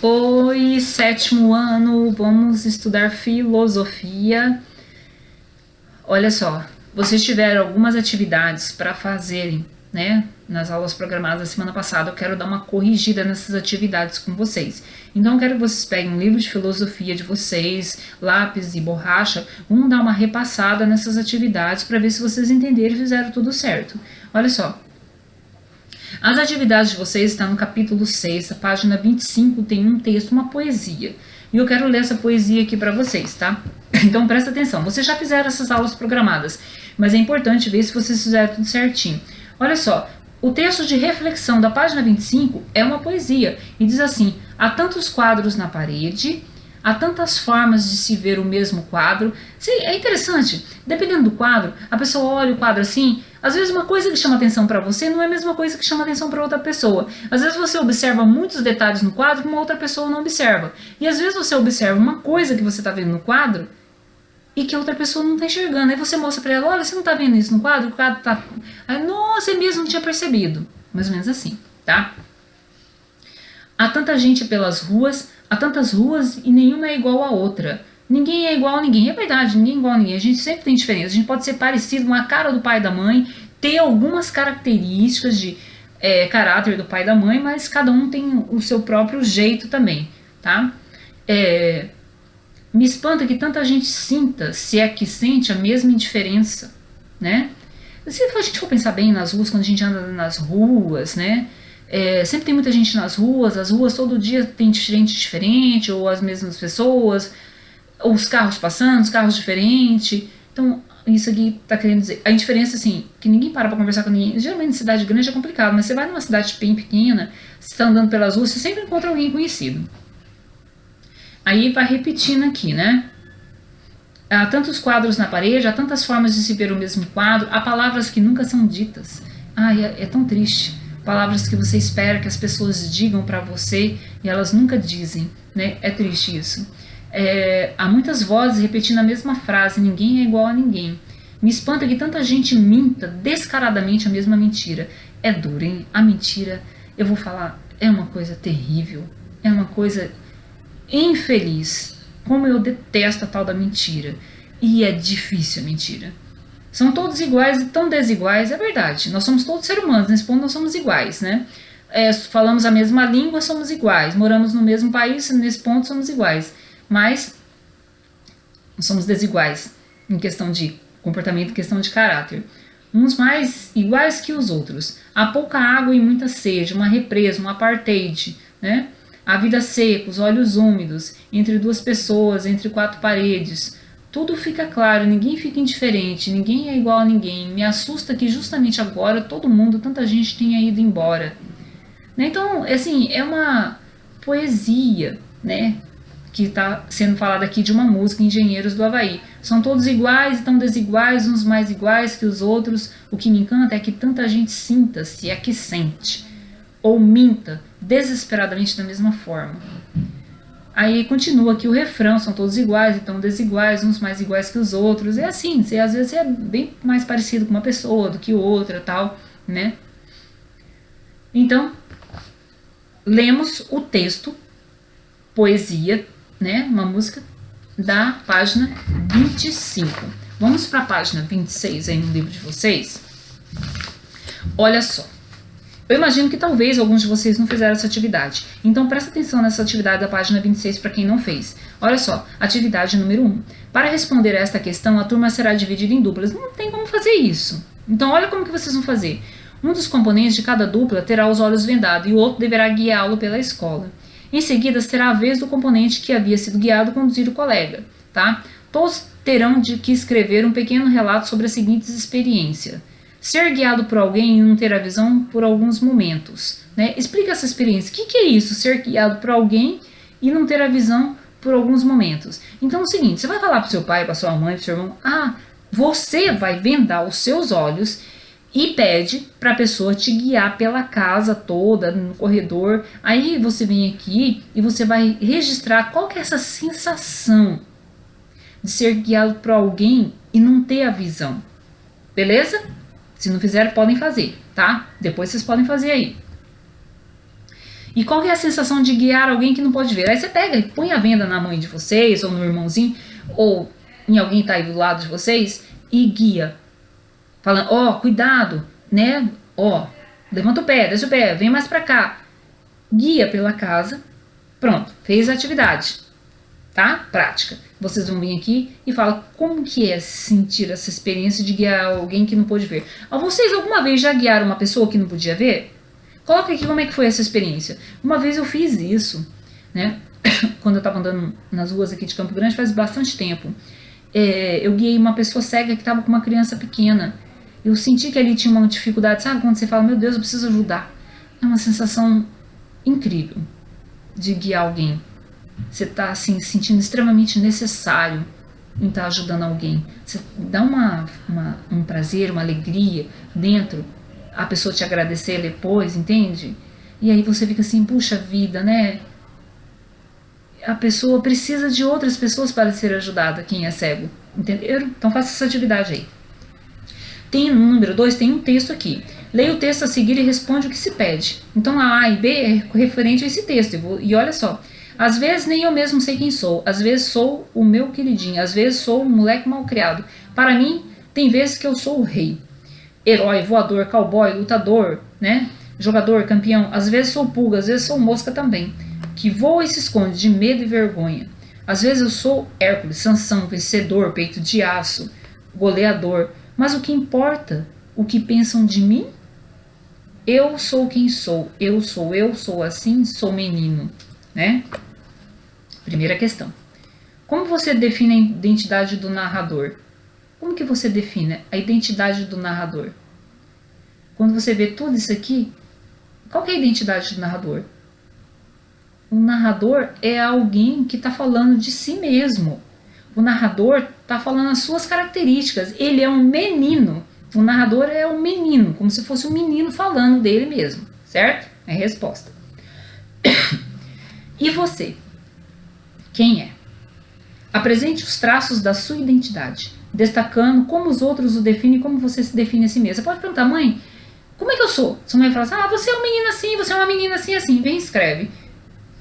Oi, sétimo ano, vamos estudar filosofia. Olha só, vocês tiveram algumas atividades para fazerem, né? Nas aulas programadas da semana passada, eu quero dar uma corrigida nessas atividades com vocês. Então, eu quero que vocês peguem um livro de filosofia de vocês, lápis e borracha, vamos dar uma repassada nessas atividades para ver se vocês entenderam e fizeram tudo certo. Olha só. As atividades de vocês estão no capítulo 6, a página 25, tem um texto, uma poesia. E eu quero ler essa poesia aqui para vocês, tá? Então presta atenção, vocês já fizeram essas aulas programadas, mas é importante ver se vocês fizeram tudo certinho. Olha só, o texto de reflexão da página 25 é uma poesia e diz assim: há tantos quadros na parede, há tantas formas de se ver o mesmo quadro. Sim, é interessante, dependendo do quadro, a pessoa olha o quadro assim, às vezes uma coisa que chama atenção para você não é a mesma coisa que chama atenção para outra pessoa. Às vezes você observa muitos detalhes no quadro que uma outra pessoa não observa. E às vezes você observa uma coisa que você está vendo no quadro e que a outra pessoa não está enxergando. Aí você mostra para ela: olha, você não está vendo isso no quadro? O quadro está... Aí, nossa, eu mesmo não tinha percebido. Mais ou menos assim, tá? Há tanta gente pelas ruas, há tantas ruas e nenhuma é igual a outra. Ninguém é igual a ninguém. É verdade, ninguém é igual a ninguém. A gente sempre tem diferença. A gente pode ser parecido com a cara do pai e da mãe, ter algumas características de caráter do pai e da mãe, mas cada um tem o seu próprio jeito também, tá? Me espanta que tanta gente sinta, se é que sente, a mesma indiferença, né? Se a gente for pensar bem nas ruas, quando a gente anda nas ruas, né? Sempre tem muita gente nas ruas, as ruas todo dia tem gente diferente, ou as mesmas pessoas, ou os carros passando, os carros diferentes. Então, isso aqui tá querendo dizer, a indiferença, assim, que ninguém para pra conversar com ninguém. Geralmente em cidade grande é complicado, mas você vai numa cidade bem pequena, você tá andando pelas ruas, você sempre encontra alguém conhecido. Aí vai repetindo aqui, né? Há tantos quadros na parede, há tantas formas de se ver o mesmo quadro, há palavras que nunca são ditas. Ai, é tão triste. Palavras que você espera que as pessoas digam para você e elas nunca dizem, né? É triste isso. Há muitas vozes repetindo a mesma frase: ninguém é igual a ninguém. Me espanta que tanta gente minta descaradamente a mesma mentira. É duro, hein? A mentira, eu vou falar, é uma coisa terrível. É uma coisa infeliz. Como eu detesto a tal da mentira. E é difícil a mentira. São todos iguais e tão desiguais, é verdade. Nós somos todos seres humanos, nesse ponto nós somos iguais, né? Falamos a mesma língua, somos iguais. Moramos no mesmo país, nesse ponto somos iguais. Mas somos desiguais em questão de comportamento, em questão de caráter. Uns mais iguais que os outros. Há pouca água e muita sede, uma represa, um apartheid, né? A vida seca, os olhos úmidos, entre duas pessoas, entre quatro paredes. Tudo fica claro, ninguém fica indiferente, ninguém é igual a ninguém. Me assusta que justamente agora todo mundo, tanta gente tenha ido embora. Então, assim, é uma poesia, né? Que está sendo falada aqui de uma música, Engenheiros do Havaí. São todos iguais e tão desiguais, uns mais iguais que os outros. O que me encanta é que tanta gente sinta, se é que sente, ou minta desesperadamente da mesma forma. Aí continua aqui o refrão: são todos iguais e tão desiguais, uns mais iguais que os outros. É assim, você, às vezes é bem mais parecido com uma pessoa do que outra, tal, né? Então, lemos o texto, poesia, né? Uma música da página 25. Vamos para a página 26 aí no livro de vocês. Olha só. Eu imagino que talvez alguns de vocês não fizeram essa atividade. Então presta atenção nessa atividade da página 26 para quem não fez. Olha só, atividade número 1. Para responder a esta questão, a turma será dividida em duplas. Não tem como fazer isso. Então olha como que vocês vão fazer. Um dos componentes de cada dupla terá os olhos vendados e o outro deverá guiá-lo pela escola. Em seguida, será a vez do componente que havia sido guiado conduzir o colega, tá? Todos terão de que escrever um pequeno relato sobre as seguintes experiências. Ser guiado por alguém e não ter a visão por alguns momentos, né? Explica essa experiência. O que é isso? Ser guiado por alguém e não ter a visão por alguns momentos. Então é o seguinte, você vai falar para o seu pai, para sua mãe, para o seu irmão: você vai vendar os seus olhos e pede para a pessoa te guiar pela casa toda, no corredor. Aí você vem aqui e você vai registrar qual que é essa sensação de ser guiado por alguém e não ter a visão. Beleza? Se não fizeram, podem fazer, tá? Depois vocês podem fazer aí. E qual que é a sensação de guiar alguém que não pode ver? Aí você pega e põe a venda na mãe de vocês, ou no irmãozinho, ou em alguém que tá aí do lado de vocês, e guia. Falando, ó, cuidado, né? Ó, levanta o pé, desce o pé, vem mais pra cá. Guia pela casa, pronto, fez a atividade, tá? Prática. Vocês vão vir aqui e falam como que é sentir essa experiência de guiar alguém que não pôde ver. Vocês alguma vez já guiaram uma pessoa que não podia ver? Coloca aqui como é que foi essa experiência. Uma vez eu fiz isso, né? Quando eu estava andando nas ruas aqui de Campo Grande, faz bastante tempo. Eu guiei uma pessoa cega que estava com uma criança pequena. Eu senti que ali tinha uma dificuldade, sabe? Quando você fala, meu Deus, eu preciso ajudar. É uma sensação incrível de guiar alguém. Você está assim, se sentindo extremamente necessário em estar ajudando alguém. Você dá um prazer, uma alegria dentro, a pessoa te agradecer depois, entende? E aí você fica assim, puxa vida, né? A pessoa precisa de outras pessoas para ser ajudada, quem é cego, entenderam? Então faça essa atividade aí. Tem no número 2, tem um texto aqui. Leia o texto a seguir e responde o que se pede. Então a e B é referente a esse texto. E olha só, às vezes nem eu mesmo sei quem sou. Às vezes sou o meu queridinho. Às vezes sou um moleque mal criado. Para mim, tem vezes que eu sou o rei. Herói, voador, cowboy, lutador, né? Jogador, campeão. Às vezes sou pulga, às vezes sou mosca também. Que voa e se esconde de medo e vergonha. Às vezes eu sou Hércules, Sansão, vencedor, peito de aço, goleador. Mas o que importa? O que pensam de mim? Eu sou quem sou. Eu sou assim, sou menino, né? Primeira questão. Como você define a identidade do narrador? Como que você define a identidade do narrador? Quando você vê tudo isso aqui, qual que é a identidade do narrador? O narrador é alguém que está falando de si mesmo. O narrador está falando as suas características. Ele é um menino. O narrador é um menino, como se fosse um menino falando dele mesmo, certo? É a resposta. E você? Quem é? Apresente os traços da sua identidade, destacando como os outros o definem e como você se define a si mesmo. Você pode perguntar, mãe, como é que eu sou? Sua mãe fala assim, você é um menino assim, você é uma menina assim, assim. Vem e escreve.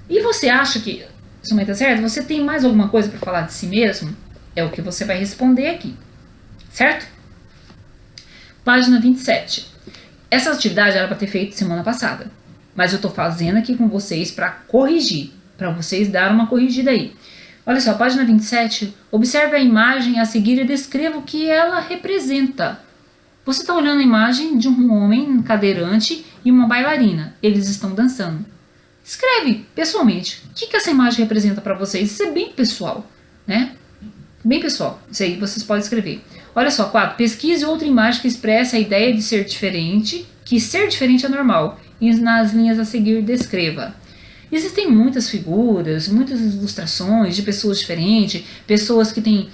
E você acha que, sua mãe tá certa? Você tem mais alguma coisa para falar de si mesmo? É o que você vai responder aqui, certo? Página 27. Essa atividade era para ter feito semana passada, mas eu estou fazendo aqui com vocês para corrigir, para vocês dar uma corrigida aí. Olha só, página 27, observe a imagem a seguir e descreva o que ela representa. Você está olhando a imagem de um homem cadeirante e uma bailarina. Eles estão dançando. Escreve pessoalmente. O que essa imagem representa para vocês? Isso é bem pessoal, né? Bem pessoal. Isso aí vocês podem escrever. Olha só, 4. Pesquise outra imagem que expressa a ideia de ser diferente, que ser diferente é normal. E nas linhas a seguir descreva. Existem muitas figuras, muitas ilustrações de pessoas diferentes, pessoas que têm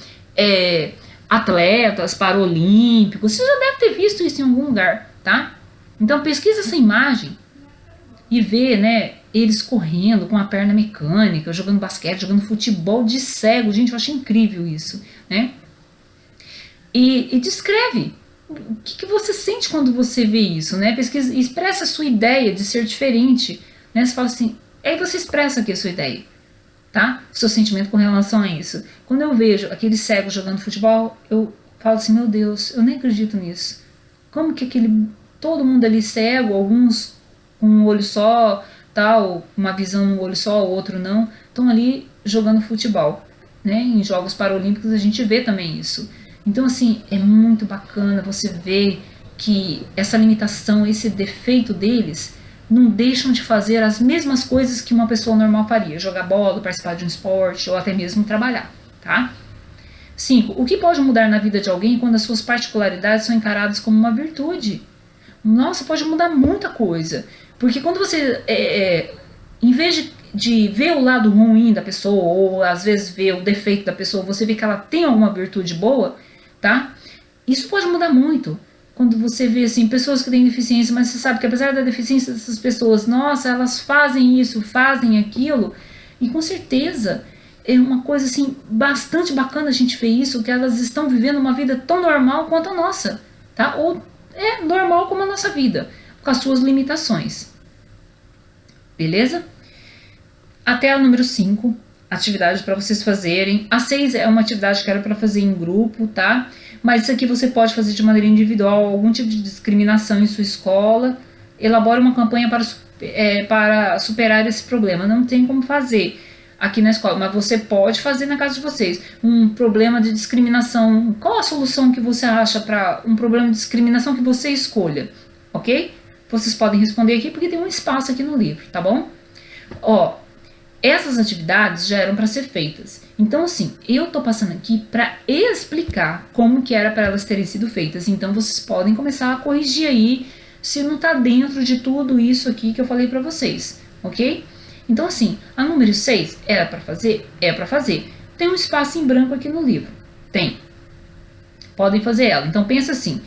atletas paralímpicos. Você já deve ter visto isso em algum lugar, tá? Então pesquisa essa imagem e vê, né, eles correndo com a perna mecânica, jogando basquete, jogando futebol de cego. Gente, eu achei incrível isso, né? E descreve o que você sente quando você vê isso, né? Pesquisa, expressa a sua ideia de ser diferente, né? Você fala assim, aí você expressa aqui a sua ideia, tá? O seu sentimento com relação a isso. Quando eu vejo aquele cego jogando futebol, eu falo assim, meu Deus, eu nem acredito nisso. Como que todo mundo ali cego, alguns com um olho só, tal, uma visão no olho só, o outro não, estão ali jogando futebol, né? Em Jogos Paralímpicos a gente vê também isso. Então, assim, é muito bacana você ver que essa limitação, esse defeito deles, não deixam de fazer as mesmas coisas que uma pessoa normal faria. Jogar bola, participar de um esporte ou até mesmo trabalhar, tá? 5. O que pode mudar na vida de alguém quando as suas particularidades são encaradas como uma virtude? Nossa, pode mudar muita coisa. Porque quando você, em vez de ver o lado ruim da pessoa, ou às vezes ver o defeito da pessoa, você vê que ela tem alguma virtude boa, tá? Isso pode mudar muito. Quando você vê, assim, pessoas que têm deficiência, mas você sabe que apesar da deficiência dessas pessoas, nossa, elas fazem isso, fazem aquilo, e com certeza é uma coisa, assim, bastante bacana a gente ver isso, que elas estão vivendo uma vida tão normal quanto a nossa, tá? Ou normal como a nossa vida, com as suas limitações. beleza? Até a número 5, atividade para vocês fazerem. A 6 é uma atividade que era para fazer em grupo, tá? Mas isso aqui você pode fazer de maneira individual, algum tipo de discriminação em sua escola. Elabore uma campanha para superar esse problema. Não tem como fazer aqui na escola, mas você pode fazer na casa de vocês. Um problema de discriminação, qual a solução que você acha para um problema de discriminação que você escolha, ok? Vocês podem responder aqui porque tem um espaço aqui no livro, tá bom? Ó, essas atividades já eram para ser feitas. Então, assim, eu tô passando aqui para explicar como que era para elas terem sido feitas. Então, vocês podem começar a corrigir aí se não tá dentro de tudo isso aqui que eu falei para vocês, ok? Então, assim, a número 6 era para fazer? É para fazer. Tem um espaço em branco aqui no livro? Tem. Podem fazer ela. Então, pensa assim,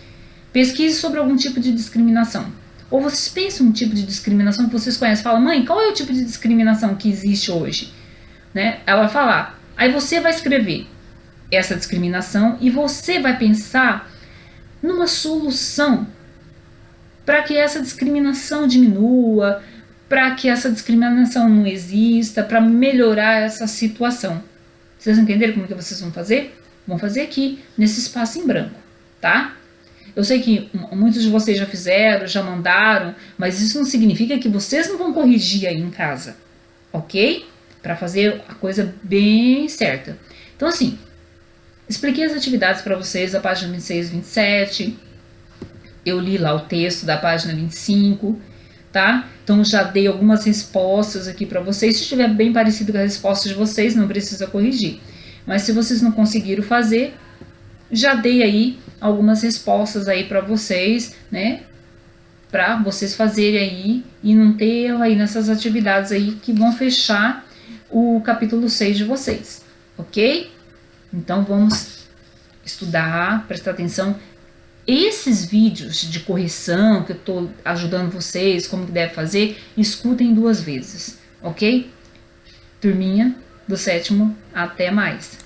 pesquise sobre algum tipo de discriminação. Ou vocês pensam um tipo de discriminação que vocês conhecem. Fala, mãe, qual é o tipo de discriminação que existe hoje? Né? Ela vai falar. Aí você vai escrever essa discriminação e você vai pensar numa solução para que essa discriminação diminua, para que essa discriminação não exista, para melhorar essa situação. Vocês entenderam como que vocês vão fazer? Vão fazer aqui, nesse espaço em branco, tá? Eu sei que muitos de vocês já fizeram, já mandaram, mas isso não significa que vocês não vão corrigir aí em casa, ok? Para fazer a coisa bem certa. Então, assim, expliquei as atividades para vocês da página 26 e 27. Eu li lá o texto da página 25, tá? Então, já dei algumas respostas aqui para vocês. Se estiver bem parecido com a resposta de vocês, não precisa corrigir. Mas se vocês não conseguiram fazer, já dei aí algumas respostas aí para vocês, né? Para vocês fazerem aí e não ter erro aí nessas atividades aí que vão fechar o capítulo 6 de vocês, ok? Então vamos estudar, prestar atenção. Esses vídeos de correção que eu tô ajudando vocês, como que deve fazer, escutem 2 vezes, ok? Turminha do 7º, até mais!